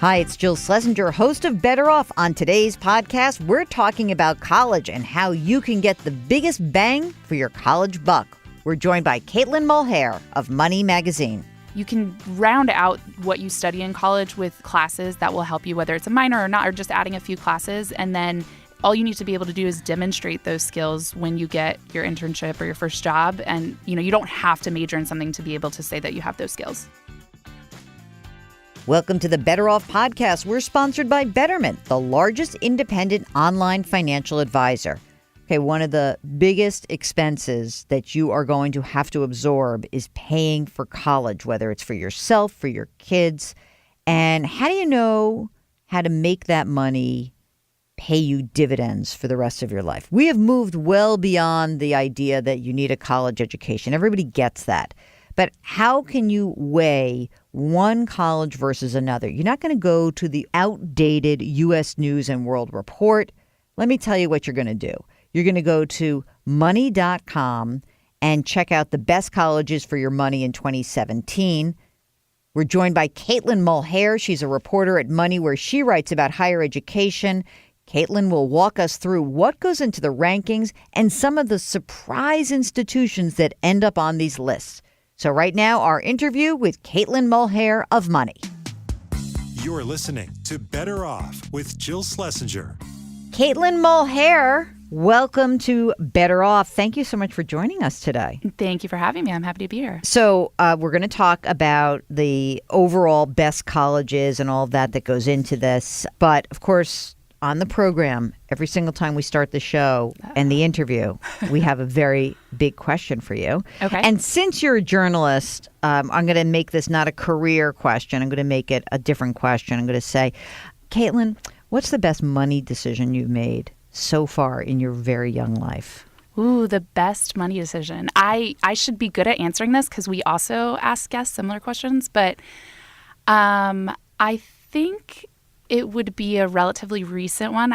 Hi, it's Jill Schlesinger, host of Better Off. On today's podcast, we're talking about college and how you can get the biggest bang for your college buck. We're joined by Caitlin Mulhare of Money Magazine. You can round out what you study in college with classes that will help you, whether it's a minor or not, or just adding a few classes. And then all you need to be able to do is demonstrate those skills when you get your internship or your first job. And, you don't have to major in something to be able to say that you have those skills. Welcome to the Better Off podcast. We're sponsored by Betterment, the largest independent online financial advisor. Okay, one of the biggest expenses that you are going to have to absorb is paying for college, whether it's for yourself, for your kids. And how do you know how to make that money pay you dividends for the rest of your life? We have moved well beyond the idea that you need a college education. Everybody gets that. But how can you weigh one college versus another? You're not going to go to the outdated U.S. News and World Report. Let me tell you what you're going to do. You're going to go to money.com and check out the best colleges for your money in 2017. We're joined by Caitlin Mulhare. She's a reporter at Money, where she writes about higher education. Caitlin will walk us through what goes into the rankings and some of the surprise institutions that end up on these lists. So right now, our interview with Caitlin Mulhare of Money. You're listening to Better Off with Jill Schlesinger. Caitlin Mulhare, welcome to Better Off. Thank you so much for joining us today. Thank you for having me. I'm happy to be here. So we're going to talk about the overall best colleges and all of that goes into this. But of course, on the program, every single time we start the show and the interview, we have a very big question for you. Okay. And since you're a journalist, I'm going to make this not a career question. I'm going to make it a different question. I'm going to say, Caitlin, what's the best money decision you've made so far in your very young life? Ooh, the best money decision. I should be good at answering this because we also ask guests similar questions. But I think it would be a relatively recent one.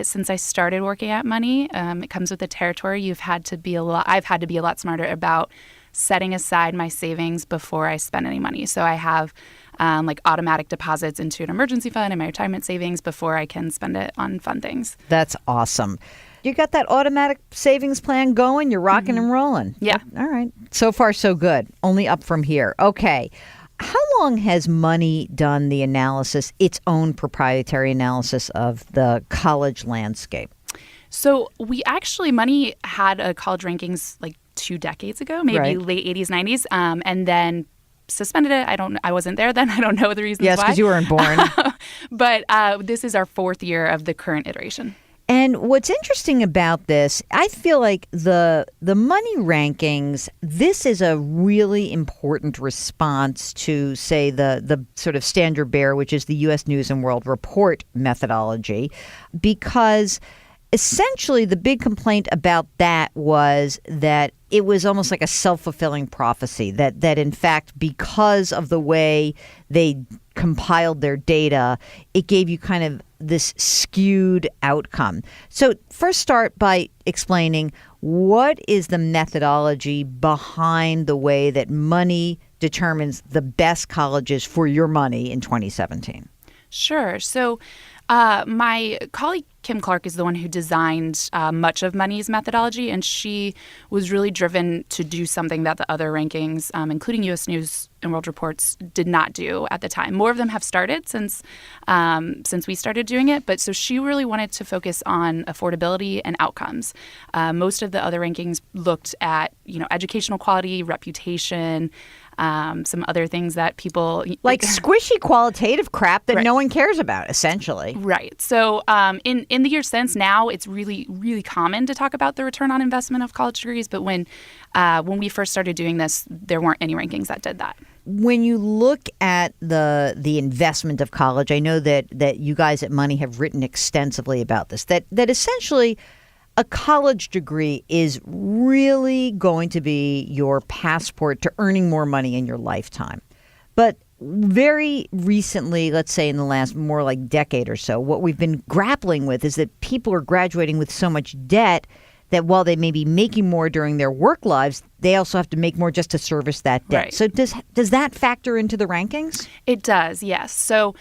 Since I started working at Money, it comes with the territory. I've had to be a lot smarter about setting aside my savings before I spend any money. So I have automatic deposits into an emergency fund and my retirement savings before I can spend it on fun things. That's awesome. You got that automatic savings plan going? You're rocking and rolling. Yeah. All right. So far, so good. Only up from here. Okay. How long has Money done the analysis, its own proprietary analysis of the college landscape? So Money had a college rankings like 2 decades ago, maybe late 80s, 90s, and then suspended it. I wasn't there then. I don't know the reasons why. Yes, because you weren't born. But this is our 4th year of the current iteration. And what's interesting about this, I feel like the Money rankings, this is a really important response to, say, the sort of standard bearer, which is the U.S. News and World Report methodology, because essentially the big complaint about that was that it was almost like a self-fulfilling prophecy, that in fact, because of the way they compiled their data, it gave you kind of this skewed outcome. So first start by explaining what is the methodology behind the way that Money determines the best colleges for your money in 2017. Sure. So my colleague Kim Clark is the one who designed much of Money's methodology, and she was really driven to do something that the other rankings, including U.S. News and World Reports, did not do at the time. More of them have started since we started doing it, but so she really wanted to focus on affordability and outcomes. Most of the other rankings looked at educational quality, reputation, some other things that people like squishy qualitative crap that no one cares about, essentially. Right. So in the years since, now it's really, really common to talk about the return on investment of college degrees. But when we first started doing this, there weren't any rankings that did that. When you look at the investment of college, I know that you guys at Money have written extensively about this, that essentially a college degree is really going to be your passport to earning more money in your lifetime. But very recently, let's say in the last more like decade or so, what we've been grappling with is that people are graduating with so much debt that while they may be making more during their work lives, they also have to make more just to service that debt. Right. So does that factor into the rankings? It does, yes. So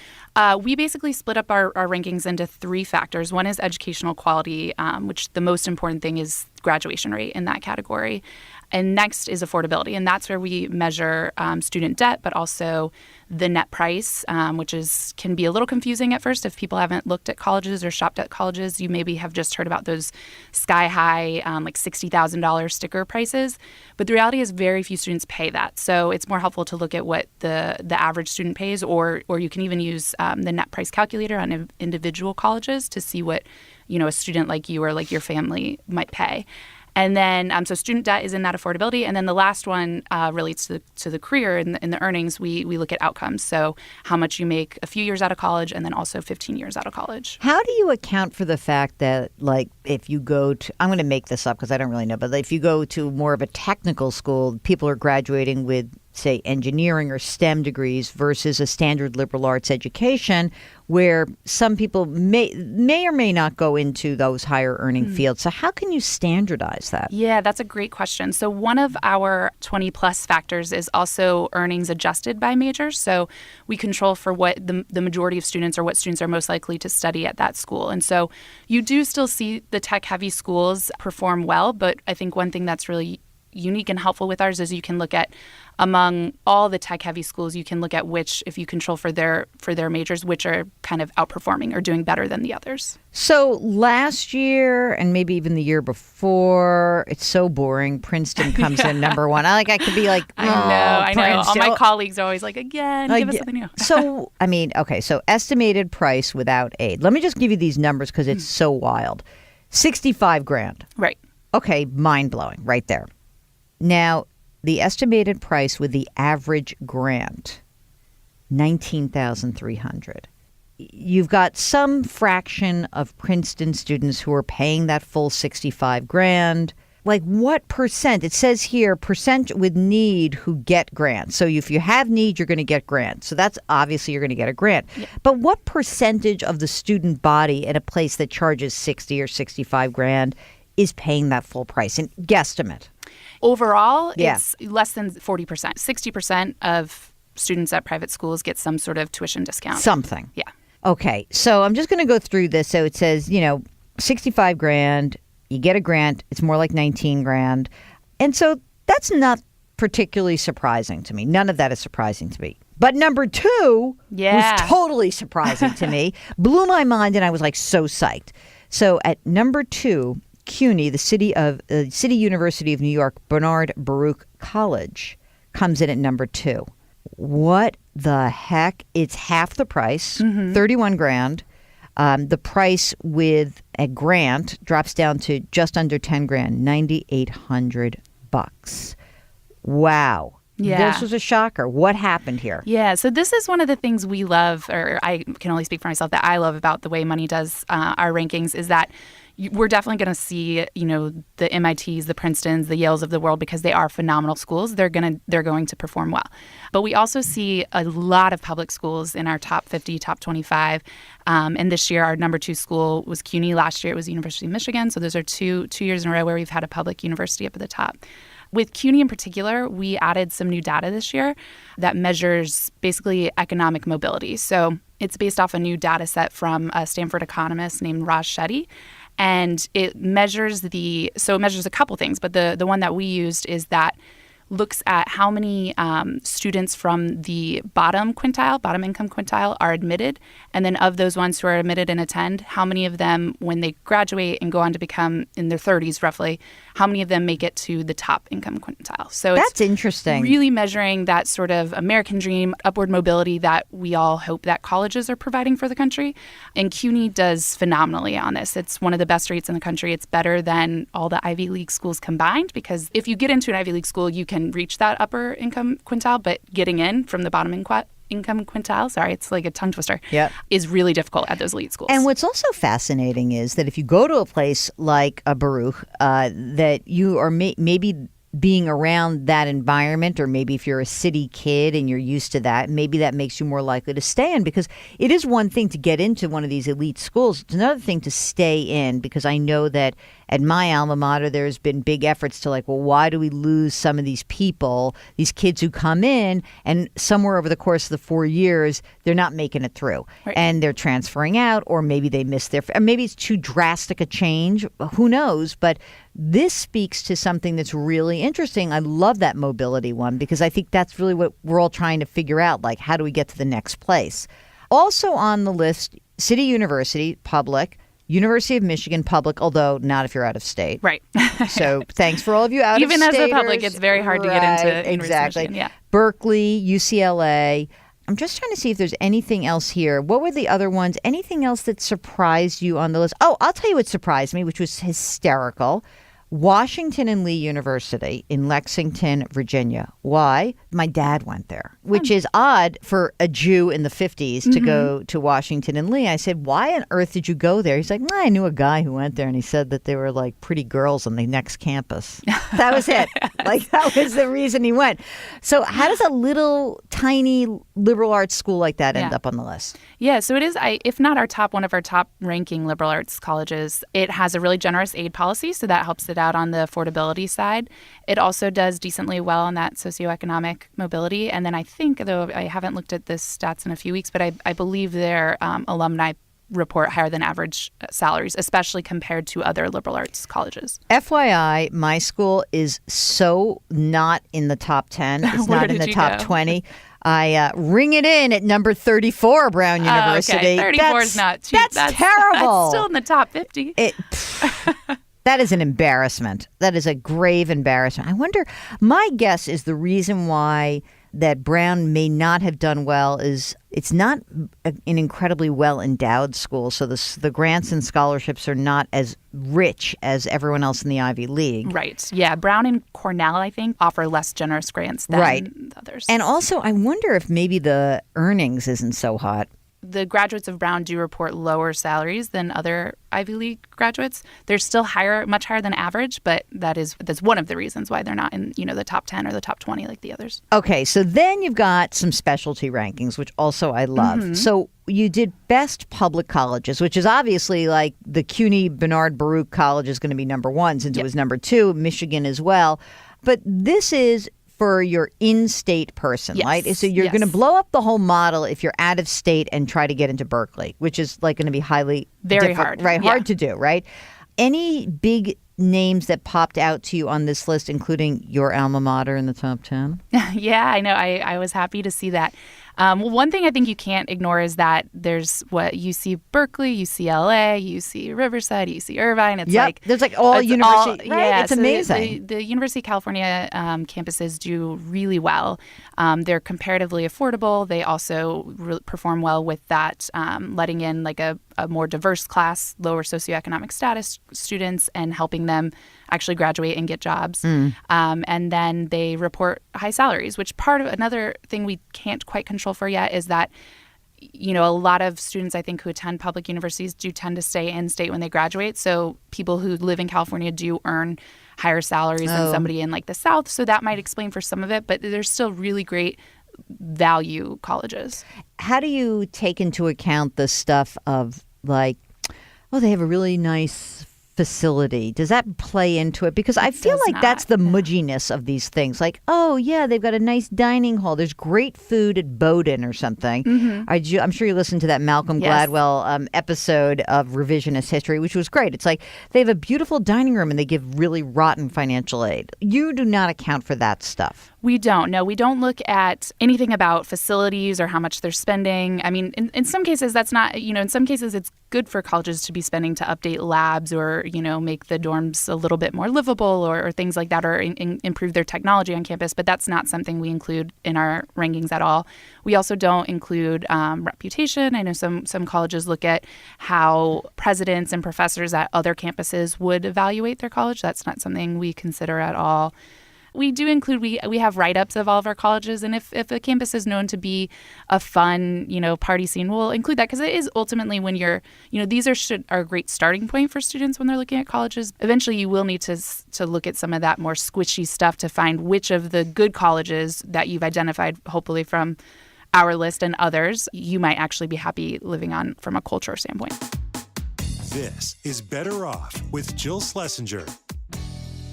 we basically split up our rankings into 3 factors. One is educational quality, which the most important thing is graduation rate in that category. And next is affordability, and that's where we measure student debt, but also the net price, which can be a little confusing at first if people haven't looked at colleges or shopped at colleges. You maybe have just heard about those sky-high, like $60,000 sticker prices, but the reality is very few students pay that. So it's more helpful to look at what the average student pays, or you can even use the net price calculator on individual colleges to see what a student like you or like your family might pay. And then, so student debt is in that affordability. And then the last one relates to the career and the earnings. We look at outcomes. So how much you make a few years out of college and then also 15 years out of college. How do you account for the fact that, like, if you go to, I'm going to make this up because I don't really know, but if you go to more of a technical school, people are graduating with, say, engineering or STEM degrees versus a standard liberal arts education where some people may or may not go into those higher earning fields. So how can you standardize that? Yeah, that's a great question. So one of our 20 plus factors is also earnings adjusted by majors. So we control for what the majority of students or what students are most likely to study at that school. And so you do still see the tech heavy schools perform well, but I think one thing that's really unique and helpful with ours is you can look at among all the tech heavy schools, you can look at which, if you control for their majors, which are kind of outperforming or doing better than the others. So last year and maybe even the year before, it's so boring. Princeton comes in number 1. I could be like, I know. All Princeton. my colleagues are always like, again, give us something new. So, okay. So estimated price without aid. Let me just give you these numbers because it's so wild. $65,000. Right. Okay. Mind blowing right there. Now, the estimated price with the average grant, $19,300. You've got some fraction of Princeton students who are paying that full $65,000. Like what percent? It says here, percent with need who get grants. So if you have need, you're going to get grants. So that's obviously you're going to get a grant. Yeah. But what percentage of the student body at a place that charges $60,000 or $65,000 is paying that full price? And guesstimate. Overall, it's less than 40%. 60% of students at private schools get some sort of tuition discount. Something. Yeah. Okay. So I'm just going to go through this. So it says, $65,000, you get a grant. It's more like $19,000. And so that's not particularly surprising to me. None of that is surprising to me. But number 2 was totally surprising to me. Blew my mind, and I was like so psyched. So at number 2, CUNY, the City University of New York, Bernard Baruch College, comes in at number 2. What the heck? It's half the price, $31,000. The price with a grant drops down to just under $10,000, $9,800. Wow. Yeah. This was a shocker. What happened here? Yeah. So this is one of the things we love, or I can only speak for myself, that I love about the way Money does our rankings is that we're definitely going to see, the MITs, the Princetons, the Yales of the world, because they are phenomenal schools. They're going to perform well. But we also see a lot of public schools in our top 50, top 25. And this year, our number 2 school was CUNY. Last year, it was the University of Michigan. So those are two years in a row where we've had a public university up at the top. With CUNY in particular, we added some new data this year that measures basically economic mobility. So it's based off a new data set from a Stanford economist named Raj Shetty. And it measures a couple things, but the one that we used is that looks at how many students from the bottom income quintile are admitted. And then of those ones who are admitted and attend, how many of them, when they graduate and go on to become in their 30s roughly, how many of them make it to the top income quintile? So that's interesting. Really measuring that sort of American dream, upward mobility that we all hope that colleges are providing for the country. And CUNY does phenomenally on this. It's one of the best rates in the country. It's better than all the Ivy League schools combined, because if you get into an Ivy League school, you can reach that upper income quintile, but getting in from the bottom income quintile, it's like a tongue twister, is really difficult at those elite schools. And what's also fascinating is that if you go to a place like a Baruch, that you are maybe being around that environment, or maybe if you're a city kid and you're used to that, maybe that makes you more likely to stay in, because it is one thing to get into one of these elite schools. It's another thing to stay in, because I know that at my alma mater, there's been big efforts to like, well, why do we lose some of these people, these kids who come in and somewhere over the course of the 4 years, they're not making it through and they're transferring out, or maybe they miss or maybe it's too drastic a change. Who knows? But this speaks to something that's really interesting. I love that mobility one, because I think that's really what we're all trying to figure out. Like, how do we get to the next place? Also on the list, City University, public. University of Michigan, public, although not if you're out of state. Right. So thanks for all of you out of staters. Even as a public, it's very hard to get into University exactly. of Michigan. Yeah. Berkeley, UCLA. I'm just trying to see if there's anything else here. What were the other ones? Anything else that surprised you on the list? Oh, I'll tell you what surprised me, which was hysterical. Washington and Lee University in Lexington, Virginia. Why? My dad went there, which is odd for a Jew in the 50s to go to Washington and Lee. I said, why on earth did you go there? He's like, I knew a guy who went there, and he said that they were like pretty girls on the next campus. That was it. Like, that was the reason he went. So how does a little tiny liberal arts school like that end up on the list? Yeah, so it is, if not one of our top ranking liberal arts colleges. It has a really generous aid policy, so that helps it out on the affordability side. It also does decently well on that socioeconomic mobility. And then I think, though I haven't looked at this stats in a few weeks, but I believe their alumni report higher than average salaries, especially compared to other liberal arts colleges. FYI, my school is so not in the top 10. It's not in the top 20. I ring it in at number 34, Brown University. Okay. 34 is not cheap. That's terrible. That's still in the top 50. That is an embarrassment. That is a grave embarrassment. I wonder, my guess is the reason why that Brown may not have done well is it's not an incredibly well-endowed school, so the grants and scholarships are not as rich as everyone else in the Ivy League. Right. Yeah. Brown and Cornell, I think, offer less generous grants than others. And also, I wonder if maybe the earnings isn't so hot. The graduates of Brown do report lower salaries than other Ivy League graduates. They're still much higher than average, but that's one of the reasons why they're not in the top 10 or the top 20 like the others. Okay, so then you've got some specialty rankings, which also I love. Mm-hmm. So you did best public colleges, which is obviously like the CUNY Bernard Baruch College is going to be number one since it was number two, Michigan as well. But this is for your in-state person, right? So you're going to blow up the whole model if you're out of state and try to get into Berkeley, which is like going to be very hard, right? Hard to do, right? Any big names that popped out to you on this list, including your alma mater in the top 10? Yeah, I know. I was happy to see that. Well, one thing I think you can't ignore is that there's UC Berkeley, UCLA, UC Riverside, UC Irvine. It's like there's like all university. Right? Yeah, it's amazing. The University of California campuses do really well. They're comparatively affordable. They also perform well with that, letting in like a more diverse class, lower socioeconomic status students, and helping them actually graduate and get jobs. And then they report high salaries, which another thing we can't quite control for yet is that, a lot of students, I think, who attend public universities do tend to stay in state when they graduate. So people who live in California do earn higher salaries than somebody in like the South. So that might explain for some of it, but there's still really great value colleges. How do you take into account the stuff of like, they have a really nice facility? Does that play into it? Because I feel like that's the mudginess of these things. Like, they've got a nice dining hall. There's great food at Bowdoin or something. Mm-hmm. I'm sure you listened to that Malcolm Gladwell episode of Revisionist History, which was great. It's like they have a beautiful dining room and they give really rotten financial aid. You do not account for that stuff. We don't. No, we don't look at anything about facilities or how much they're spending. I mean, in some cases, that's not, in some cases, it's good for colleges to be spending to update labs or, make the dorms a little bit more livable or things like that, or improve their technology on campus. But that's not something we include in our rankings at all. We also don't include reputation. I know some colleges look at how presidents and professors at other campuses would evaluate their college. That's not something we consider at all. We do include, we have write-ups of all of our colleges, and if a campus is known to be a fun, party scene, we'll include that, because it is ultimately when you're, these are a great starting point for students when they're looking at colleges. Eventually, you will need to look at some of that more squishy stuff to find which of the good colleges that you've identified, hopefully from our list and others, you might actually be happy living on from a culture standpoint. This is Better Off with Jill Schlesinger.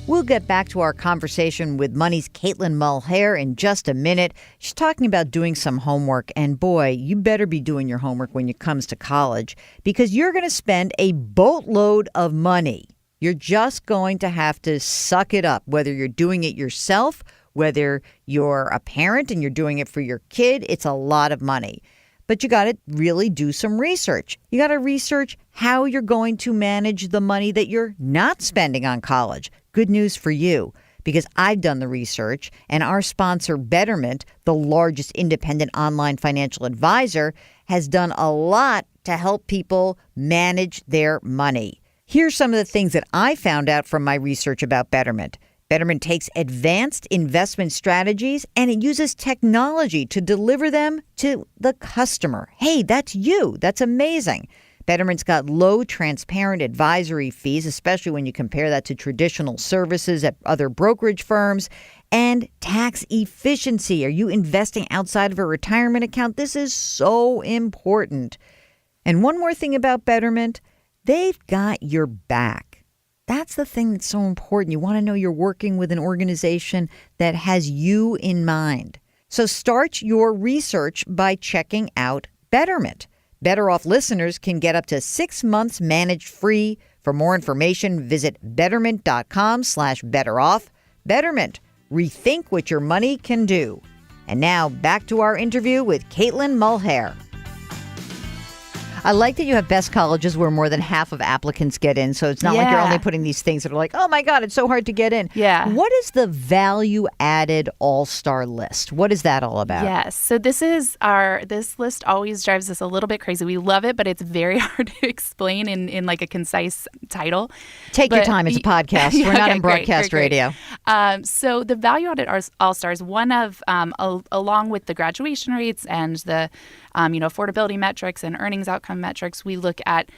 We'll get back to our conversation with Money's Caitlin Mulhare in just a minute. She's talking about doing some homework, and boy, you better be doing your homework when it comes to college, because you're going to spend a boatload of money. You're just going to have to suck it up, whether you're doing it yourself, whether you're a parent and you're doing it for your kid. It's a lot of money. But you got to really do some research. You got to research how you're going to manage the money that you're not spending on college. Good news for you, because I've done the research, and our sponsor, Betterment, the largest independent online financial advisor, has done a lot to help people manage their money. Here's some of the things that I found out from my research about Betterment. Betterment takes advanced investment strategies and it uses technology to deliver them to the customer. Hey, that's you. That's amazing. Betterment's got low, transparent advisory fees, especially when you compare that to traditional services at other brokerage firms, and tax efficiency. Are you investing outside of a retirement account? This is so important. And one more thing about Betterment, they've got your back. That's the thing that's so important. You want to know you're working with an organization that has you in mind. So start your research by checking out Betterment. Better Off listeners can get up to 6 months managed free. For more information, visit betterment.com/betteroff. Betterment. Rethink what your money can do. And now back to our interview with Caitlin Mulhare. I like that you have best colleges where more than half of applicants get in. So it's not like you're only putting these things that are like, oh, my God, it's so hard to get in. Yeah. What is the value-added all-star list? What is that all about? Yes. So this list always drives us a little bit crazy. We love it, but it's very hard to explain in like a concise title. Take your time. It's a podcast. We're not in broadcast radio. So the value-added all-stars, one of, along with the graduation rates and the affordability metrics and earnings outcome metrics, we look at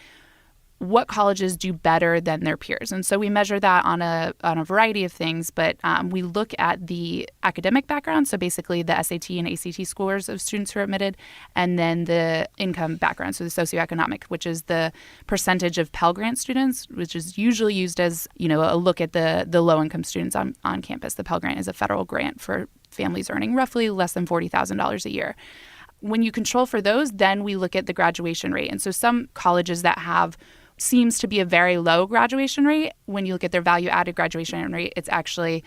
what colleges do better than their peers. And so we measure that on a variety of things, but we look at the academic background, so basically the SAT and ACT scores of students who are admitted, and then the income background, so the socioeconomic, which is the percentage of Pell Grant students, which is usually used as, a look at the low-income students on campus. The Pell Grant is a federal grant for families earning roughly less than $40,000 a year. When you control for those, then we look at the graduation rate. And so some colleges that seems to be a very low graduation rate, when you look at their value-added graduation rate, it's actually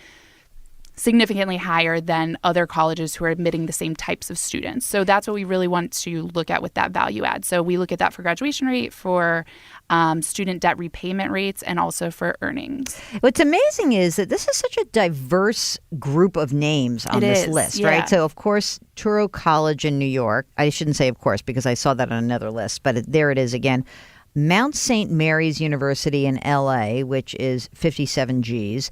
significantly higher than other colleges who are admitting the same types of students. So that's what we really want to look at with that value add. So we look at that for graduation rate, for student debt repayment rates, and also for earnings. What's amazing is that this is such a diverse group of names on this list, right? So, of course, Touro College in New York. I shouldn't say of course because I saw that on another list, but there it is again. Mount St. Mary's University in L.A., which is 57 Gs.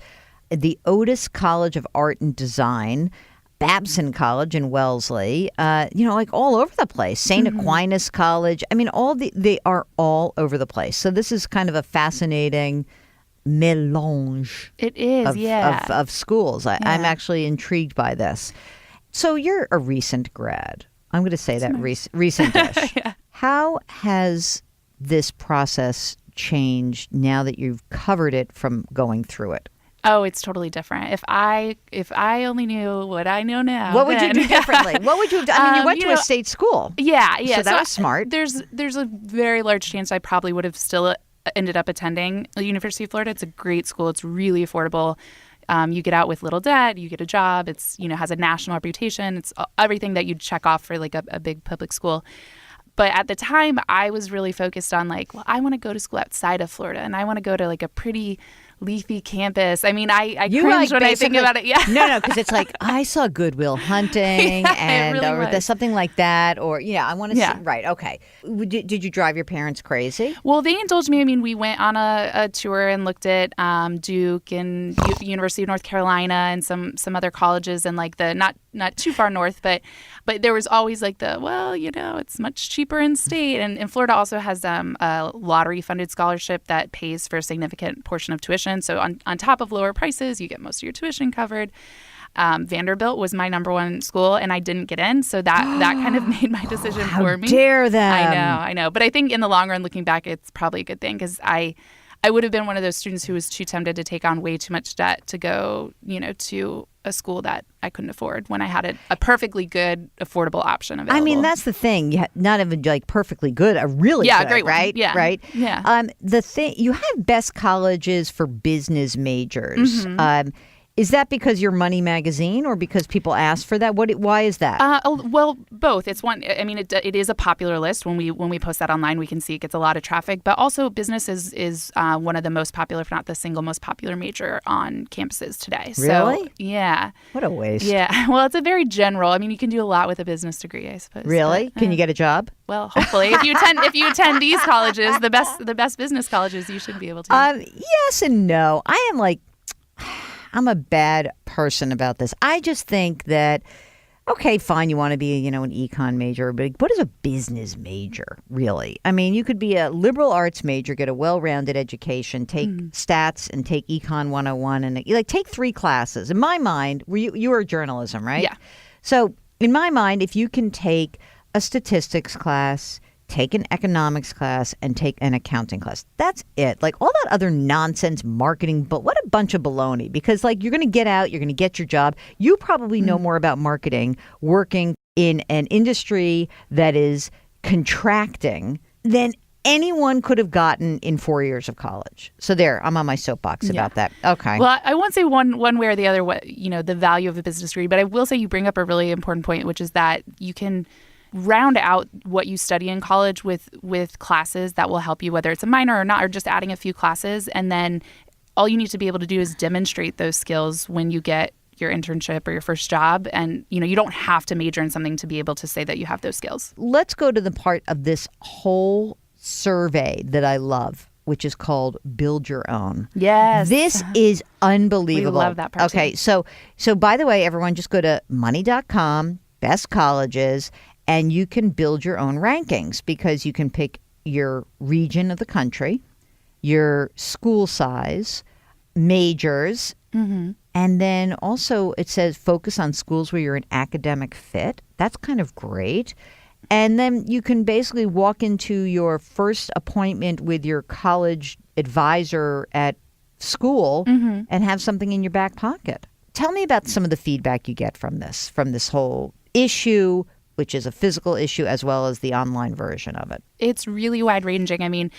The Otis College of Art and Design, Babson College in Wellesley, like all over the place. St. Aquinas College. I mean, they are all over the place. So this is kind of a fascinating mélange. It is, of schools. I'm actually intrigued by this. So you're a recent grad. I'm going to say that recent-ish. Yeah. How has this process changed now that you've covered it from going through it? Oh, it's totally different. If I only knew what I know now, what would you do differently? What would you have done? I mean, you went to a state school. Yeah. So that was smart. There's a very large chance I probably would have still ended up attending the University of Florida. It's a great school. It's really affordable. You get out with little debt. You get a job. It's has a national reputation. It's everything that you'd check off for like a big public school. But at the time, I was really focused on I want to go to school outside of Florida, and I want to go to like a pretty leafy campus. I mean, I You cringe like when I think about it. Yeah. No, because it's like, I saw Goodwill Hunting and really or was. something like that. Or, I want to Yeah. see. Right. Okay. Did you drive your parents crazy? Well, they indulged me. I mean, we went on a tour and looked at Duke and University of North Carolina and some other colleges and like the not too far north, but there was always like it's much cheaper in state. And Florida also has a lottery funded scholarship that pays for a significant portion of tuition. So on top of lower prices, you get most of your tuition covered. Vanderbilt was my number one school, and I didn't get in, so that kind of made my decision for me. How dare them? I know. But I think in the long run, looking back, it's probably a good thing because I would have been one of those students who was too tempted to take on way too much debt to go, to a school that I couldn't afford when I had a perfectly good, affordable option available. I mean, that's the thing. You not even like perfectly good, a really good, great one. right? Yeah. Right? Yeah. The thing, you have best colleges for business majors. Mm-hmm. Is that because you're Money Magazine or because people ask for that? Why is that? Well, both. It's one. I mean, it is a popular list. When we post that online, we can see it gets a lot of traffic. But also, business is one of the most popular, if not the single most popular major on campuses today. Really? So, yeah. What a waste. Yeah. Well, it's a very general. I mean, you can do a lot with a business degree, I suppose. Really? But, Can you get a job? Well, hopefully, if you attend these colleges, the best business colleges, you should be able to. Yes and no. I'm a bad person about this. I just think that, okay, fine, you want to be, an econ major, but what is a business major, really? I mean, you could be a liberal arts major, get a well-rounded education, take stats and take econ 101, and take 3 classes. In my mind, you were journalism, right? Yeah. So in my mind, if you can take a statistics class, take an economics class, and take an accounting class. That's it. Like all that other nonsense marketing, but what a bunch of baloney. Because you're going to get out, you're going to get your job. You probably know more about marketing working in an industry that is contracting than anyone could have gotten in 4 years of college. So there, I'm on my soapbox about that. Okay. Well, I won't say one way or the other what the value of a business degree, but I will say you bring up a really important point, which is that you can round out what you study in college with classes that will help you, whether it's a minor or not, or just adding a few classes. And then all you need to be able to do is demonstrate those skills when you get your internship or your first job. And, you don't have to major in something to be able to say that you have those skills. Let's go to the part of this whole survey that I love, which is called Build Your Own. Yes. This is unbelievable. We love that part. Okay, so by the way, everyone, just go to money.com, best colleges, and you can build your own rankings because you can pick your region of the country, your school size, majors, and then also it says focus on schools where you're an academic fit. That's kind of great. And then you can basically walk into your first appointment with your college advisor at school and have something in your back pocket. Tell me about some of the feedback you get from this whole issue, which is a physical issue, as well as the online version of it. It's really wide-ranging. I mean,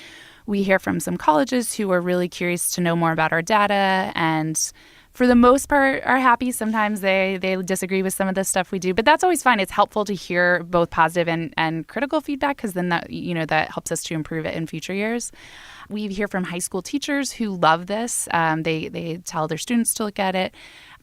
we hear from some colleges who are really curious to know more about our data and for the most part are happy. Sometimes they disagree with some of the stuff we do, but that's always fine. It's helpful to hear both positive and critical feedback because then that helps us to improve it in future years. We hear from high school teachers who love this. They tell their students to look at it.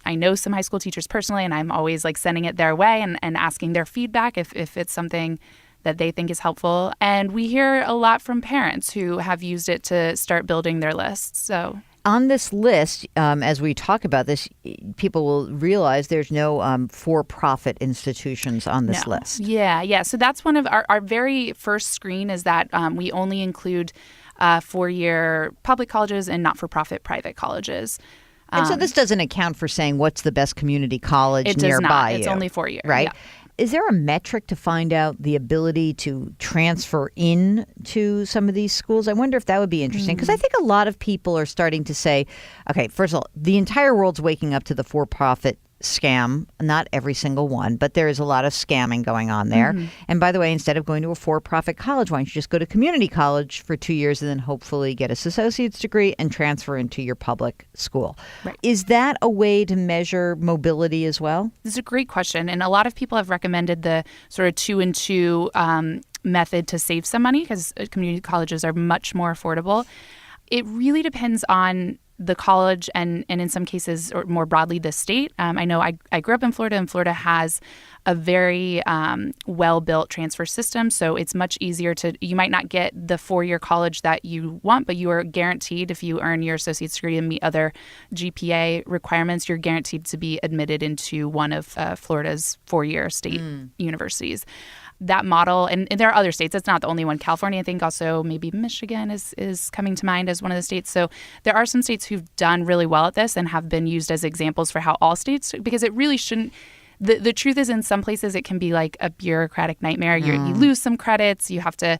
I know some high school teachers personally, and I'm always sending it their way and asking their feedback if it's something that they think is helpful. And we hear a lot from parents who have used it to start building their lists. So on this list, as we talk about this, people will realize there's no for-profit institutions on this list. Yeah. So that's one of our very first screen is that we only include 4-year public colleges and not-for-profit private colleges. And so this doesn't account for saying what's the best community college nearby you. It does not. It's only 4 years. Right? Yeah. Is there a metric to find out the ability to transfer in to some of these schools? I wonder if that would be interesting because I think a lot of people are starting to say, okay, first of all, the entire world's waking up to the for-profit scam. Not every single one, but there is a lot of scamming going on there. And by the way, instead of going to a for-profit college, why don't you just go to community college for 2 years and then hopefully get an associate's degree and transfer into your public school? Right. Is that a way to measure mobility as well? This is a great question. And a lot of people have recommended the sort of 2 and 2 method to save some money because community colleges are much more affordable. It really depends on the college and in some cases, or more broadly, the state. I know I grew up in Florida, and Florida has a very well-built transfer system. So it's much easier you might not get the 4-year college that you want, but you are guaranteed, if you earn your associate's degree and meet other GPA requirements, you're guaranteed to be admitted into one of Florida's 4-year state universities. That model, and there are other states, it's not the only one. California, I think also maybe Michigan is coming to mind as one of the states. So there are some states who've done really well at this and have been used as examples for how all states, because it really shouldn't. The truth is, in some places it can be like a bureaucratic nightmare. You lose some credits. You have to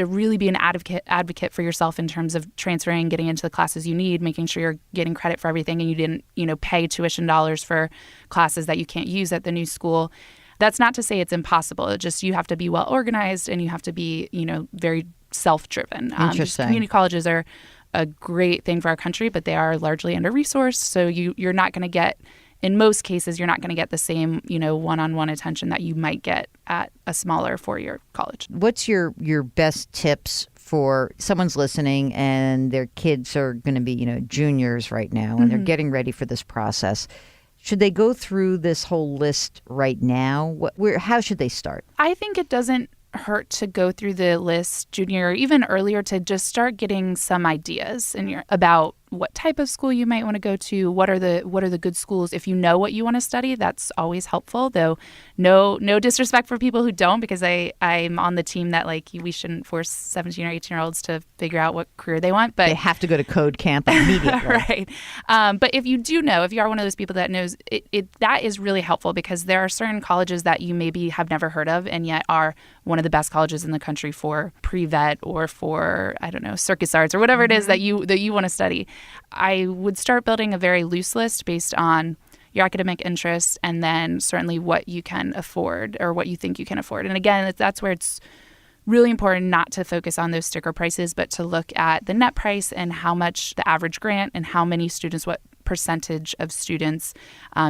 really be an advocate for yourself in terms of transferring, getting into the classes you need, making sure you're getting credit for everything, and you didn't pay tuition dollars for classes that you can't use at the new school. That's not to say it's impossible. It's just you have to be well organized, and you have to be very self-driven. Interesting. Community colleges are a great thing for our country, but they are largely under-resourced. So you're not going to get. In most cases, you're not going to get the same, one-on-one attention that you might get at a smaller 4-year college. What's your best tips for someone's listening and their kids are going to be, juniors right now, and they're getting ready for this process? Should they go through this whole list right now? How should they start? I think it doesn't hurt to go through the list junior or even earlier to just start getting some ideas about what type of school you might want to go to, what are the good schools. If you know what you want to study, that's always helpful, though no disrespect for people who don't, because I'm on the team that we shouldn't force 17 or 18-year-olds to figure out what career they want. But they have to go to code camp immediately. Right. But if you do know, if you are one of those people that knows, that is really helpful, because there are certain colleges that you maybe have never heard of and yet are one of the best colleges in the country for pre-vet or for, I don't know, circus arts or whatever it is that you want to study. I would start building a very loose list based on your academic interests, and then certainly what you can afford or what you think you can afford. And again, that's where it's really important not to focus on those sticker prices, but to look at the net price and how much the average grant and how many students, what percentage of students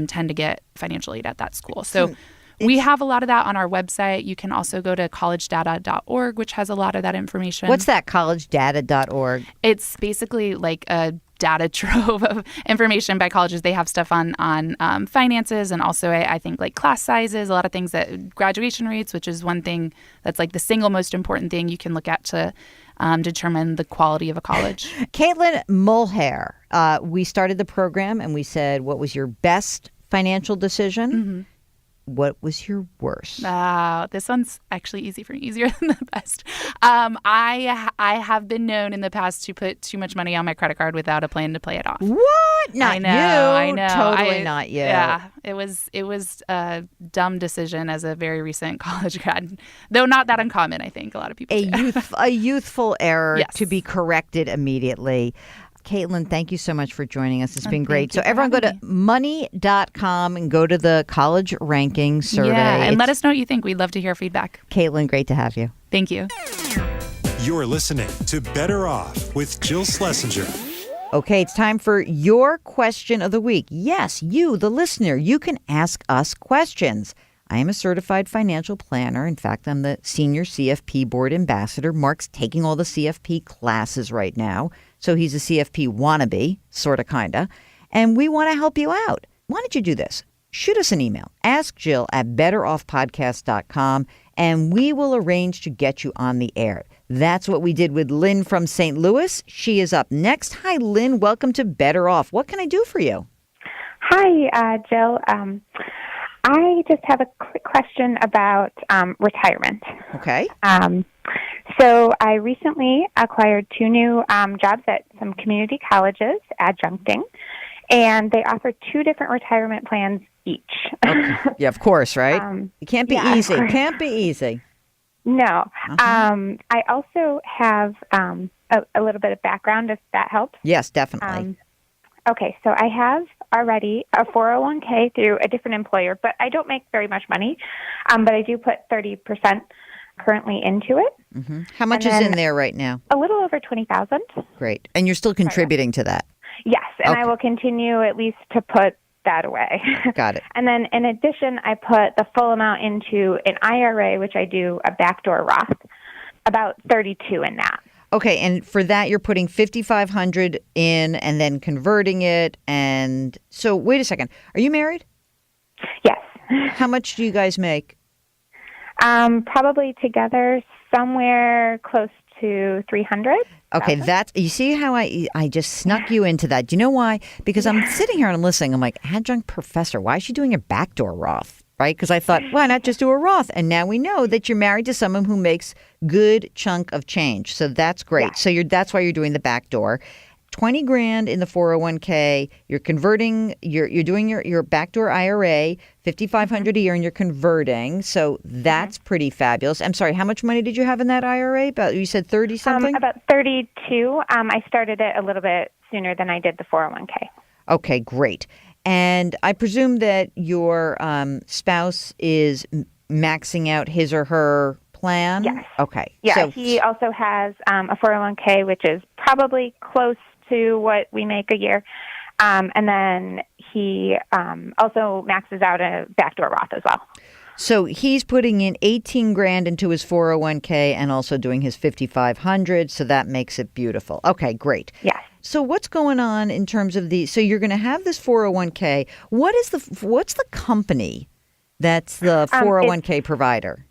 tend to get financial aid at that school. So we have a lot of that on our website. You can also go to collegedata.org, which has a lot of that information. What's that, collegedata.org? It's basically like a data trove of information by colleges. They have stuff on finances, and also I think like class sizes, a lot of things, that graduation rates, which is one thing that's like the single most important thing you can look at to determine the quality of a college. Caitlin Mulhare, we started the program and we said, what was your best financial decision? Mm-hmm. What was your worst? This one's actually easier than the best. I have been known in the past to put too much money on my credit card without a plan to pay it off. What? Not you. I know. Totally not you. Yeah, it was a dumb decision as a very recent college grad, though not that uncommon. I think a lot of people a youthful error, yes, to be corrected immediately. Caitlin, thank you so much for joining us. It's been great. So everyone go to money.com and go to the college ranking survey. Yeah, and let us know what you think. We'd love to hear feedback. Caitlin, great to have you. Thank you. You're listening to Better Off with Jill Schlesinger. Okay, it's time for your question of the week. Yes, you, the listener, you can ask us questions. I am a certified financial planner. In fact, I'm the senior CFP board ambassador. Mark's taking all the CFP classes right now. So he's a CFP wannabe, sort of, kind of. And we want to help you out. Why don't you do this? Shoot us an email. Ask Jill at betteroffpodcast.com, and we will arrange to get you on the air. That's what we did with Lynn from St. Louis. She is up next. Hi, Lynn. Welcome to Better Off. What can I do for you? Hi, Jill. I just have a quick question about retirement. Okay. So I recently acquired 2 new jobs at some community colleges, adjuncting, and they offer 2 different retirement plans each. Okay. Yeah, of course, right? It can't be easy. Can't be easy. No. Uh-huh. I also have a little bit of background, if that helps. Yes, definitely. Okay, so I have already a 401k through a different employer, but I don't make very much money, but I do put 30% currently into it. Mm-hmm. How much is in there right now? A little over $20,000. Great. And you're still contributing to that? Yes, and okay. I will continue at least to put that away. Got it. And then in addition, I put the full amount into an IRA, which I do a backdoor Roth, about 32 in that. Okay, and for that you're putting 5,500 in and then converting it. And so, wait a second. Are you married? Yes. How much do you guys make? Probably together somewhere close to 300. Okay, that's, you see how I just snuck you into that. Do you know why? Because I'm sitting here and I'm listening. I'm like, adjunct professor, why is she doing a backdoor Roth? Right? Because I thought, why not just do a Roth? And now we know that you're married to someone who makes good chunk of change. So that's great. Yeah. So that's why you're doing the backdoor. 20 grand in the 401k. You're converting. You're doing your backdoor IRA, 5,500 a year, and you're converting. So that's pretty fabulous. I'm sorry. How much money did you have in that IRA? About, you said 30 something. About 32. I started it a little bit sooner than I did the 401k. Okay, great. And I presume that your spouse is maxing out his or her plan? Yes. Okay. Yeah, So, he also has a 401k, which is probably close to what we make a year. And then he also maxes out a backdoor Roth as well. so he's putting in 18 grand into his 401k and also doing his 5,500. So that makes it beautiful. Okay, great. Yes. So what's going on in terms of so you're going to have this 401k. What's the company that's the 401k provider?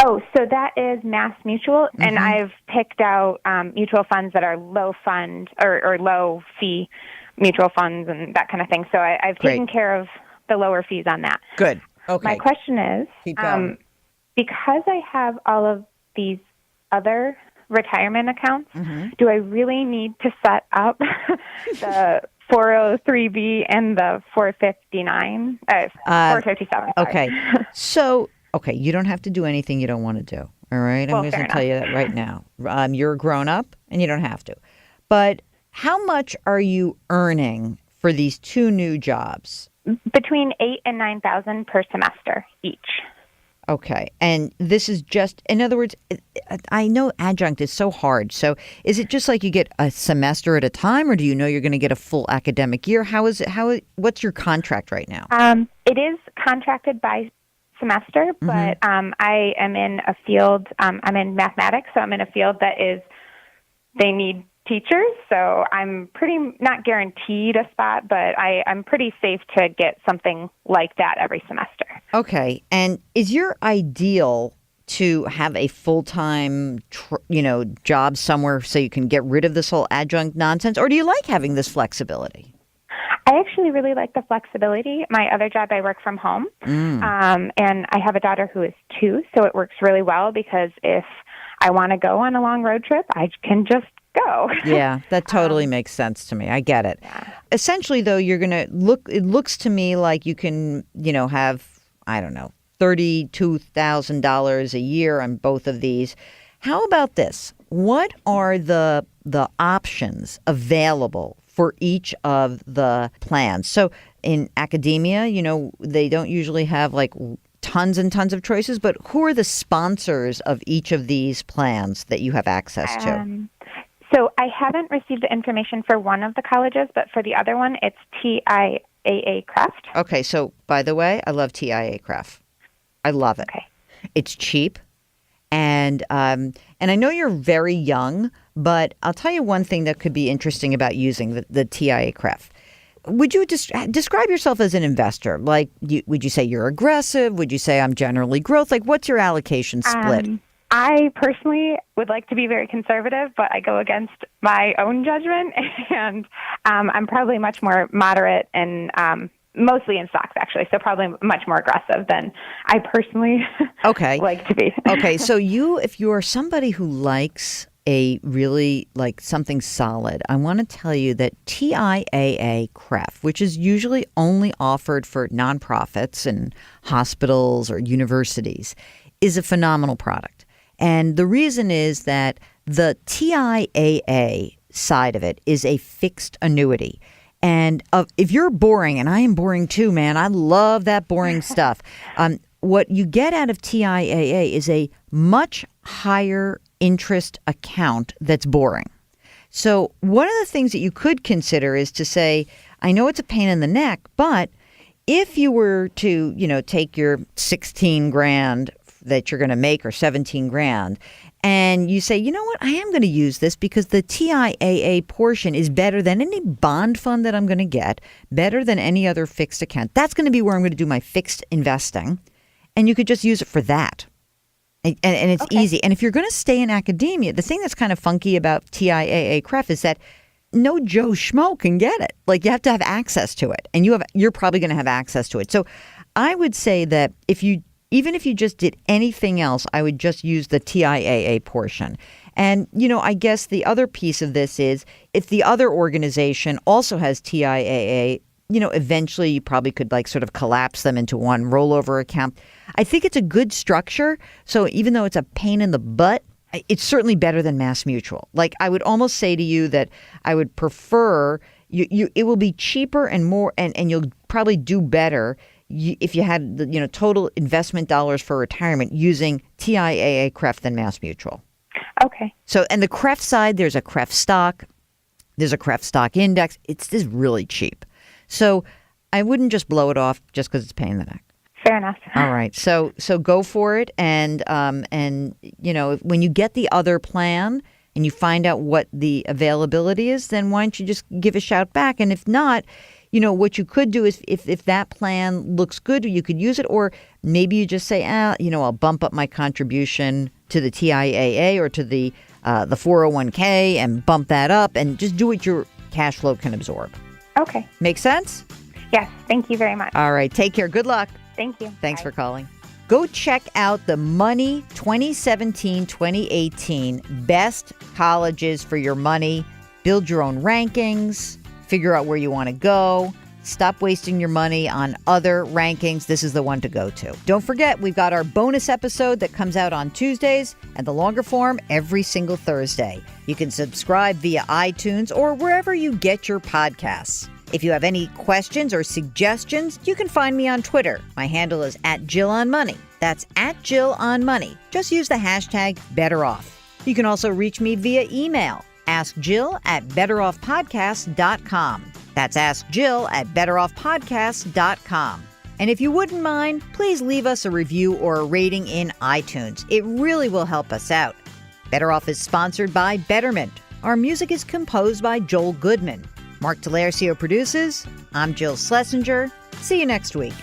Oh, so that is Mass Mutual, and I've picked out mutual funds that are low fund or low fee mutual funds and that kind of thing. So I've taken care of the lower fees on that. Good. Okay. My question is, Keep going. because I have all of these other retirement accounts, do I really need to set up the 403B and the 459, 457? Sorry. Okay. So, you don't have to do anything you don't want to do. All right. Well, I'm just fair going to tell you that right now. You're a grown up and you don't have to. But how much are you earning for these two new jobs? Between 8,000 and 9,000 per semester each. Okay. And this is just, in other words, I know adjunct is so hard. So is it just like you get a semester at a time, or do you know you're going to get a full academic year? What's your contract right now? It is contracted by semester, but I am in a field, I'm in mathematics, so I'm in a field that they need teachers, so I'm pretty not guaranteed a spot, but I'm pretty safe to get something like that every semester. Okay. And is your ideal to have a full-time, job somewhere so you can get rid of this whole adjunct nonsense, or do you like having this flexibility? I actually really like the flexibility. My other job, I work from home, and I have a daughter who is 2, so it works really well because if I want to go on a long road trip, I can just go. Yeah, that totally makes sense to me. I get it. Yeah. Essentially, though, you're going to it looks to me like you can, have, I don't know, $32,000 a year on both of these. How about this? What are the options available for each of the plans? So in academia, they don't usually have like tons and tons of choices, but who are the sponsors of each of these plans that you have access to? So I haven't received the information for one of the colleges, but for the other one, it's TIAA Craft. Okay, so by the way, I love TIAA Craft. I love it. Okay. It's cheap. And I know you're very young, but I'll tell you one thing that could be interesting about using the TIAA Craft. Would you describe yourself as an investor? Like, would you say you're aggressive? Would you say I'm generally growth? Like, what's your allocation split? I personally would like to be very conservative, but I go against my own judgment, and I'm probably much more moderate and mostly in stocks, actually, so probably much more aggressive than I personally like to be. Okay, so if you're somebody who likes a really like something solid, I want to tell you that TIAA CREF, which is usually only offered for nonprofits and hospitals or universities, is a phenomenal product. And the reason is that the TIAA side of it is a fixed annuity. And if you're boring, and I am boring too, man, I love that boring stuff. What you get out of TIAA is a much higher interest account that's boring. So one of the things that you could consider is to say, I know it's a pain in the neck, but if you were to, take your 16 grand that you're going to make or 17 grand. And you say, you know what, I am going to use this because the TIAA portion is better than any bond fund that I'm going to get, better than any other fixed account. That's going to be where I'm going to do my fixed investing. And you could just use it for that. And it's easy. And if you're going to stay in academia, the thing that's kind of funky about TIAA CREF is that no Joe Schmo can get it. Like, you have to have access to it, and you're probably going to have access to it. So I would say that even if you just did anything else, I would just use the TIAA portion. And, I guess the other piece of this is if the other organization also has TIAA, eventually you probably could sort of collapse them into one rollover account. I think it's a good structure. So even though it's a pain in the butt, it's certainly better than Mass Mutual. I would almost say to you that I would prefer it will be cheaper and more, and you'll probably do better if you had the total investment dollars for retirement using TIAA CREF than Mass Mutual. Okay. So, and the CREF side, there's a CREF stock, there's a CREF stock index. It's just really cheap. So I wouldn't just blow it off just because it's a pain in the neck. Fair enough. All right. So go for it. And when you get the other plan and you find out what the availability is, then why don't you just give a shout back? And if not, what you could do is if that plan looks good, you could use it. Or maybe you just say, I'll bump up my contribution to the TIAA or to the 401k and bump that up and just do what your cash flow can absorb. Okay. Make sense? Yes. Thank you very much. All right. Take care. Good luck. Thank you. Thanks Bye. for calling. Go check out the Money 2017-2018 Best Colleges for Your Money. Build your own rankings. Figure out where you want to go. Stop wasting your money on other rankings. This is the one to go to. Don't forget, we've got our bonus episode that comes out on Tuesdays and the longer form every single Thursday. You can subscribe via iTunes or wherever you get your podcasts. If you have any questions or suggestions, you can find me on Twitter. My handle is @JillOnMoney. That's @JillOnMoney. Just use the hashtag BetterOff. You can also reach me via email. AskJill@BetterOffPodcast.com. That's AskJill@BetterOffPodcast.com. And if you wouldn't mind, please leave us a review or a rating in iTunes. It really will help us out. Better Off is sponsored by Betterment. Our music is composed by Joel Goodman. Mark Talercio produces. I'm Jill Schlesinger. See you next week.